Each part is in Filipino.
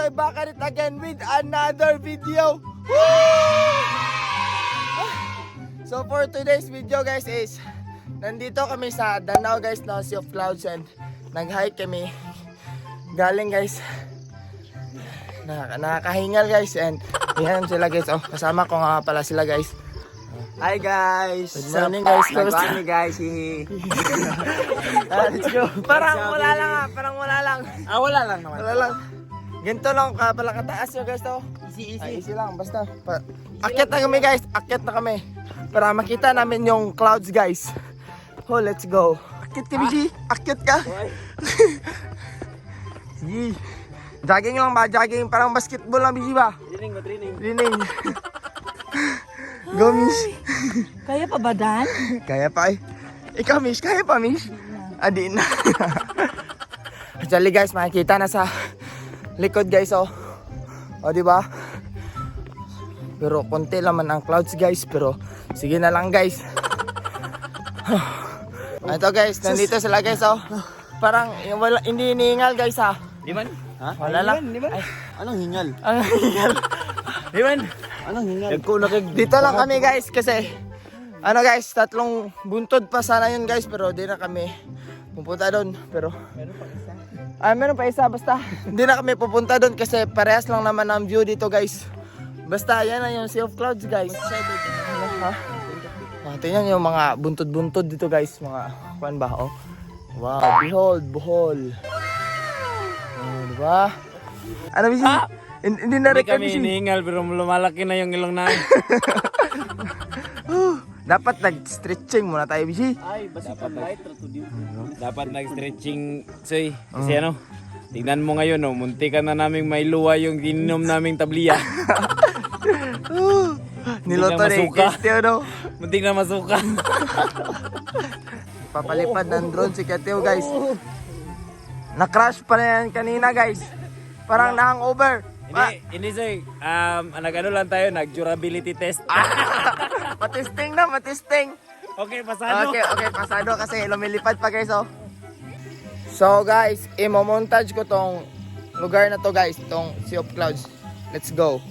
we're back at it again with another video. So for today's video guys is nandito kami sa Danao guys na Sea of Clouds and nag-hike kami. Galing guys. Nakakahingal guys and yan sila guys. Oh, kasama ko nga pala sila guys. Hi guys. Good morning guys. Kamusta guys? Let's go. Parang wala lang ah, parang wala lang. Wala lang naman. Wala lang. Ganito lang pala kataas yun guys to. Easy lang basta. Akyat na kami guys. Akyat na kami. Para makita namin yung clouds guys. Oh, let's go. Akyat ka Biji. Akyat ka. Sige. Jogging lang ba? Jogging. Parang basketball lang Biji ba? Training. Go Mish. Kaya pa ba Dan? Kaya pa eh. Ikaw Mish, kaya pa Mish? Adi na. Actually guys, makikita na sa likod guys oh. O diba? Pero konti laman ang clouds guys. Pero sige na lang guys. Ito guys, nandito sila guys oh. Parang wala, hindi hinihingal guys ha. Di man? Ha? Wala lang. Di man? Anong hingal? Anong hingal? Di man? Anong hingal? Dito lang kami guys kasi ano guys, tatlong buntod pa sana yun guys pero di na kami pupunta doon. Pero meron pa isa basta hindi na kami pupunta doon kasi parehas lang naman ang view dito guys. Basta yan na yung Sea of Clouds guys. Tingnan yung mga buntod-buntod dito guys. Mga kuan ba oh. Wow, behold, Bohol. Oh, diba? Ano Bisi? Hindi na Hindi record kami Bisi. hinihingal pero lumalaki na yung ilong namin. Dapat nag-stretching muna tayo Bisi. Ay, dapat nag-stretching, Soy. Kasi ano, tignan mo ngayon, no, munti ka na naming may luwa yung ininom naming tabliya. Niloto na rin, masuka. Keteo no. Muntik na masuka. Papalipad ng drone si Keteo guys. Na-crash pa na yan kanina guys. Parang na-hangover. Hindi Soy. Nag-ano lang tayo, nag-durability test. Matisting na, matisting. Okay, pasado. Okay, pasado kasi lumilipad pa guys oh. So guys, imo-montage ko tong lugar na to guys, tong Sea of Clouds. Let's go.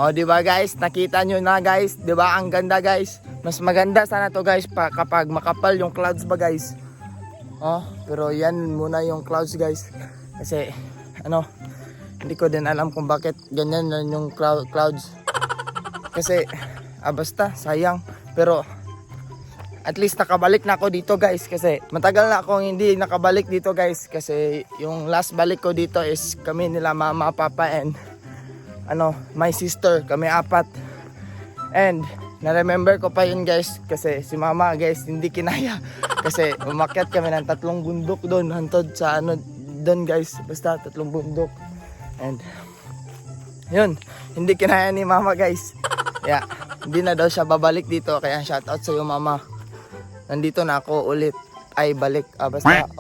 Oh, di ba guys? Nakita nyo na guys, di ba? Ang ganda guys. Mas maganda sana to guys kapag makapal yung clouds ba guys. Oh, pero yan muna yung clouds guys. Kasi ano, hindi ko din alam kung bakit ganyan na yung clouds. Kasi basta sayang. Pero at least nakabalik na ako dito guys kasi matagal na akong hindi nakabalik dito guys kasi yung last balik ko dito is kami nila mama, papa and my sister, kami apat. And na-remember ko pa yun guys kasi si mama guys hindi kinaya kasi umakyat kami ng 3 bundok doon hantod sa doon guys, basta 3 bundok. And yun, hindi kinaya ni mama guys. Yeah, hindi na daw siya babalik dito kaya shoutout sa iyo mama. Nandito na ako ulit. Ay balik, basta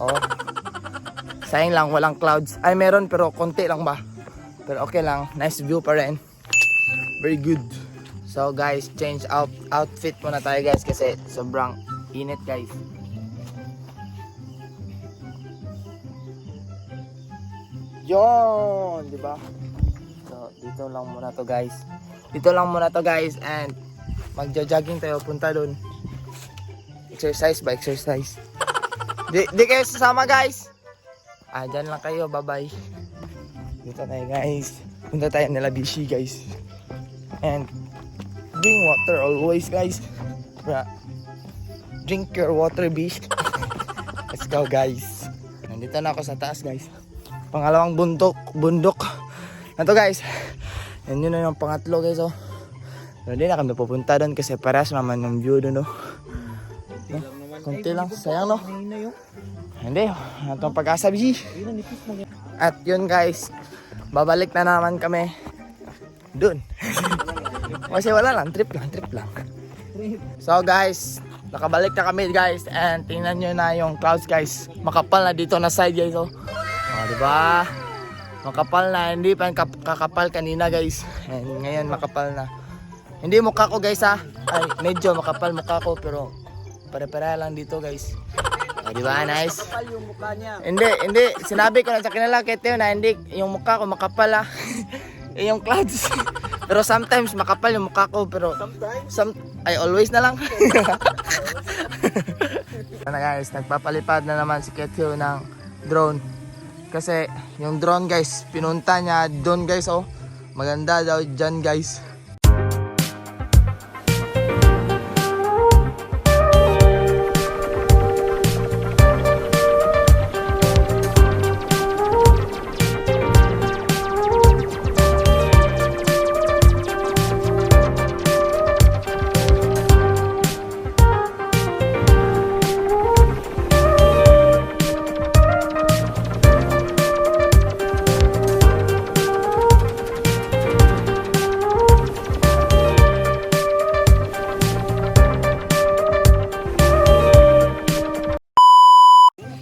sayang lang walang clouds. Ay meron pero konti lang ba. Pero okay lang, nice view pa rin. Very good. So guys, change outfit muna tayo guys kasi sobrang init guys. Yon, di ba? So dito lang muna to guys. Dito lang muna to guys and magja-jogging tayo punta doon. Exercise ba? Exercise. Di kayo sasama guys. Dyan lang kayo, bye-bye. Dito tayo guys. Punta tayo nila Bishi guys. And drink water always guys. Drink your water Bish. Let's go guys. Nandito na ako sa taas guys. Pangalawang bundok. Ito guys. Yan yun na yung pangatlo guys oh. Pero hindi na kami pupunta doon kasi parehas naman yung view doon oh. No? Kunti lang. Sayang no. Hindi. Itong pag-asa Bishi. At yun guys. Babalik na naman kami dun. Kasi wala lang, trip lang. So guys, nakabalik na kami guys, and tingnan nyo na yung clouds guys. Makapal na dito na side guys, oh. Oh, diba? Makapal na, hindi pa kakapal kanina guys. And ngayon makapal na. Hindi mukha ko guys ha. Ay, medyo makapal mukha ko, pero pare-pare lang dito guys. Oh, diba? Nice. Kapal yung mukha niya. Hindi. Sinabi ko na sa kanila kay Teo na hindi yung mukha ko makapal ha. Yung clouds. Pero sometimes makapal yung mukha ko, pero ay always na lang. Ano guys, nagpapalipad na naman si Ketio ng drone. Kasi yung drone guys, pinunta niya doon guys, oh. Maganda daw dyan guys.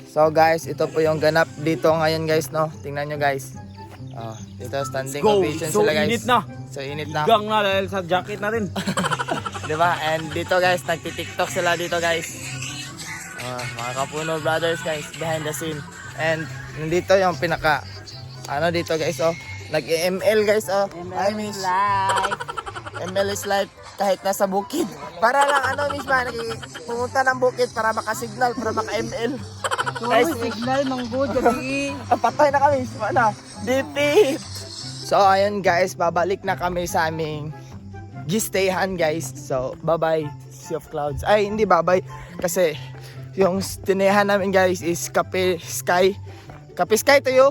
So guys, ito po yung ganap dito ngayon guys, no. Tingnan nyo guys. Dito standing ovation So sila guys. init na. So init na. Gang na dahil sa jacket natin. 'Di ba? And dito guys, nagti-TikTok sila dito guys. Mga Kapuno brothers guys, behind the scene. And nandito yung pinaka dito guys, oh. Nag-ML guys, oh. I miss Life. ML is life kahit nasa bukid. Para lang mismo, pumunta ng bukid para makasignal, para maka-ML. Uy, signal manggo gabi. Patay na kami, mana. DP. So ayun guys, babalik na kami sa aming gistayhan guys. So bye-bye Sea of Clouds. Ay, hindi bye-bye kasi yung tinehan namin guys is Kape Sky. Kape Sky to you.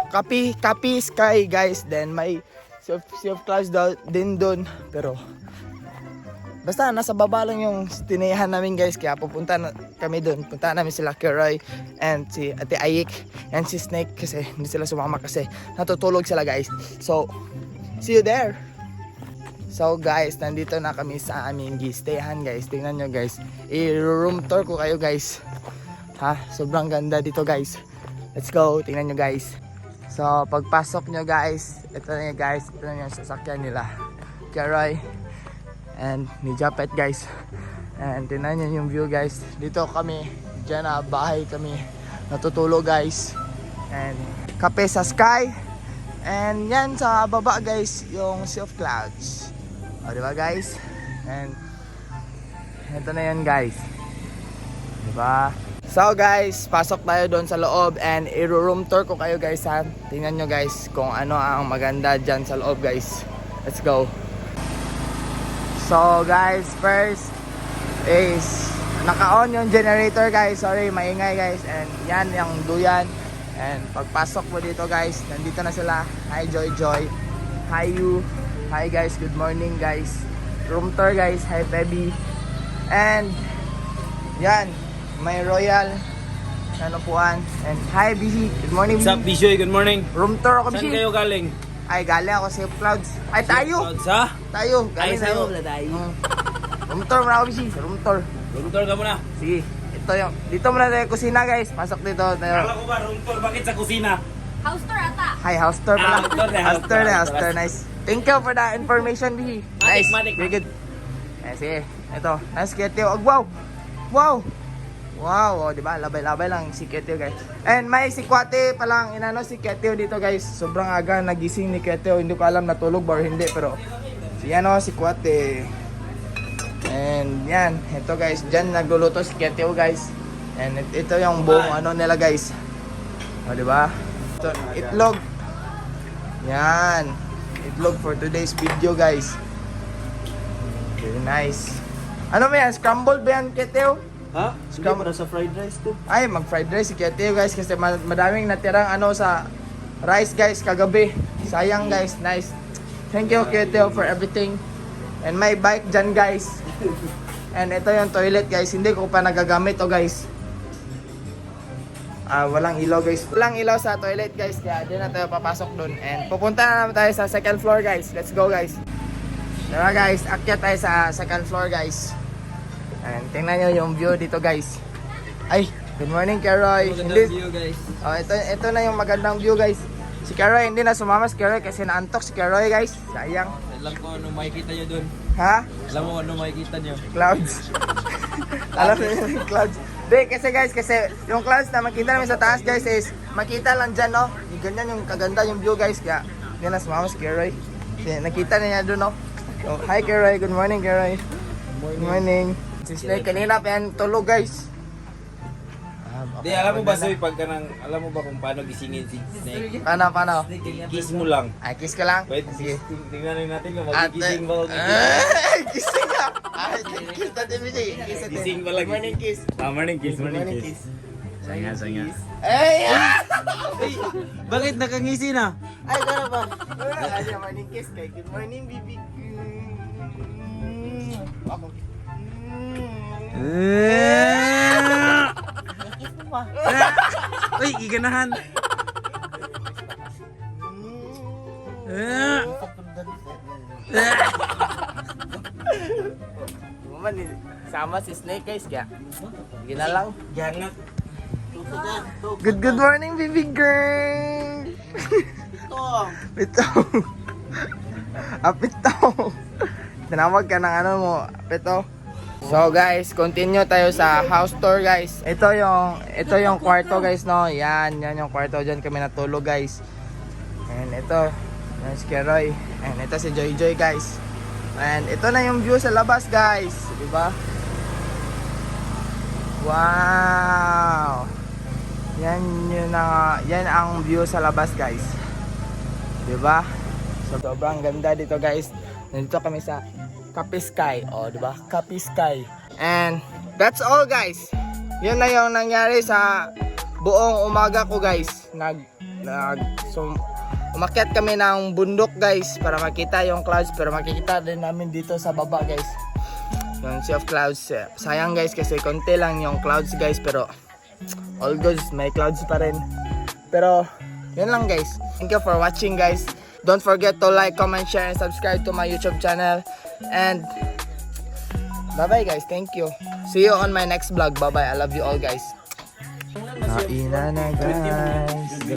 Kape Sky guys. Then may Sea of Clouds daw din doon, pero basta nasa baba lang yung tinehan namin guys, kaya pupunta na kami doon. Punta namin sila Kiroy and si Ate Ayik and si Snake kasi hindi sila sumama kasi natutulog sila guys. So see you there. So guys, nandito na kami sa aming gistayhan guys. Tingnan nyo guys, i-room tour ko kayo guys. Sobrang ganda dito guys. Let's go, tingnan nyo guys. So pagpasok nyo guys, ito na guys, ito na yung sasakyan nila Kiroy and ni Japet guys. And tingnan nyo yung view guys. Dito kami, dyan na bahay kami natutulog guys. And kape sa sky. And yan sa baba guys, yung Sea of Clouds. O diba guys? And ito na yan guys. Diba? So guys, pasok tayo doon sa loob and i-room tour ko kayo guys ha. Tingnan nyo guys kung ano ang maganda dyan sa loob guys. Let's go. So guys, first is naka-on yung generator guys. Sorry, maingay guys. And yan yung duyan. And pagpasok mo dito guys, nandito na sila. Hi Joy Joy. Hi you. Hi guys, good morning guys. Room tour guys. Hi Pebi. And yan, may royal nanupuan. And hi Bihi. Good morning What's up, Bishoy? Good morning. Room tour ako Saan Bihi. kayo galing? Ay, galing ako sa Clouds. Ay, tayo! Clouds, ha? Tayo, Ay, galing sa'yo. tayo. Room tour muna ako, Bishi. Room tour. Room tour ka muna. Sige, ito yung, dito muna tayo kusina guys. Pasok dito tayo. Kala ko ba, room tour? Bakit sa kusina? House tour ata. Hi, house tour pala. House tour na, House tour na, house house tour. tour. Nice. Thank you for the information, Bihi. Nice, Matik. very good. Eh, sige, ito. Nice, Ketio. Wow! Wow! Wow, oh, di ba? Labay-labay lang si Ketio guys. And may si Kwate palang inano si Ketio dito guys. Sobrang aga nagising ni Ketio. Hindi ko alam natulog ba or hindi, pero yan o si Kwate. And yan, ito guys, dyan nagluluto si Ketio guys. And ito yung buong ano nila guys. O, di ba? Ito, itlog. Yan. Itlog for today's video guys. Very nice. Ano ba yan? Scrambled ba yan, Ketio? Ha? Sige, para sa fried rice to. Ay, mag-fried rice si Ketio guys kasi madaming natirang ano sa rice guys kagabi. Sayang guys, nice. Thank you Ketio for everything. And may bike dyan guys. And ito yung toilet guys, hindi ko pa nagagamit to guys. Walang ilaw guys. Walang ilaw sa toilet guys, kaya di na tayo papasok dun. And pupunta na naman tayo sa second floor guys. Let's go guys. Tara guys, akyat tayo sa second floor guys. And tingnan nyo yung view dito guys. Ay, good morning Keroy. guys. Oh, ito na yung magandang view guys. Si Keroy hindi na sumama si Keroy kasi naantok si Keroy guys. Sayang. Alam ko ano makikita nyo dun. Ha? Alam mo ano makikita nyo. Clouds. Alam mo yung clouds. Di, kasi yung clouds na makita namin sa taas guys is makita lang dyan no. Yung ganyan yung kaganda yung view guys. Kaya hindi na sumama si Keroy. Kasi nakita na niya doon no. So, hi Keroy, good morning Keroy. Good morning. Si Snake kanina pa yan tulog guys. Di, alam mo ba Soy, alam mo ba kung paano gisingin si Snake? Paano? Kiss mo lang. Ay, kiss ka lang? Wait, Sige. tingnan natin kung At, magigising ba o kissing ka! Ay, kiss natin, Vijay. Kiss natin. Gising ba lang? Good morning, kiss. Morning kiss, Good morning, kiss. Sanga. Ay! Bakit nakangisi na? Ay, gano'n ba? Ay, good morning, kiss kay good morning, baby. Ako. Uy, iganahan. Naman, sama si Snake guys, kaya ginalang. Gangat. Good morning, baby girl. Pitong. Pitong. Tinawag ka ng ano mo, Pito. So guys, continue tayo sa house tour guys. Ito yung kwarto guys no. Yan yung kwarto, diyan kami natulog guys. And ito, yan si Keroy. And ito si Joy Joy guys. And ito na yung view sa labas guys, di ba? Wow. Yan ang view sa labas guys. Di ba? So, sobrang ganda dito guys. Nandito kami sa Kapiskay. O, di ba? Kapiskay. And that's all guys. Yun na yung nangyari sa buong umaga ko guys. Umakyat kami ng bundok guys para makita yung clouds, pero makikita din namin dito sa baba guys. Yung sea of clouds. Sayang guys kasi konti lang yung clouds guys, pero all good, may clouds pa rin. Pero yun lang guys. Thank you for watching guys. Don't forget to like, comment, share, and subscribe to my YouTube channel. And bye-bye guys. Thank you. See you on my next vlog. Bye-bye. I love you all guys. Kain na guys.